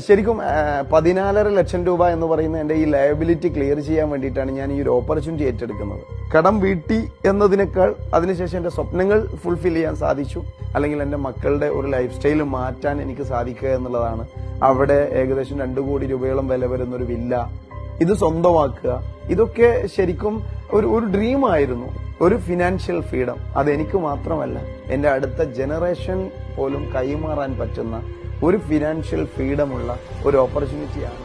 ശരിക്കും 14.5 ലക്ഷം രൂപ എന്ന് പറയുന്ന എൻ്റെ ഈ ലയബിലിറ്റി ക്ലിയർ ചെയ്യാൻ വേണ്ടിയിട്ടാണ് ഞാൻ ഈ ഒരു ഓപ്പർച്യൂണിറ്റി ഏറ്റെടുക്കുന്നത്. കടം വീട്ടി എന്നതിനേക്കാൾ അതിനുശേഷം എൻ്റെ സ്വപ്നങ്ങൾ ഫുൾഫിൽ ചെയ്യാൻ സാധിച്ചു, അല്ലെങ്കിൽ എൻ്റെ മക്കളുടെ ഒരു ലൈഫ് സ്റ്റൈൽ മാറ്റാൻ എനിക്ക് സാധിക്കുക എന്നുള്ളതാണ്. അവിടെ ഏകദേശം 2 കോടി രൂപയോളം വില വരുന്ന ഒരു വില്ല ഇത് സ്വന്തമാക്കുക, ഇതൊക്കെ ശരിക്കും ഒരു ഡ്രീം ആയിരുന്നു. ഒരു ഫിനാൻഷ്യൽ ഫ്രീഡം അതെനിക്ക് മാത്രമല്ല, എൻ്റെ അടുത്ത ജനറേഷൻ പോലും കൈമാറാൻ പറ്റുന്ന ഒരു ഫിനാൻഷ്യൽ ഫ്രീഡമുള്ള ഒരു ഓപ്പർച്യൂണിറ്റിയാണ്.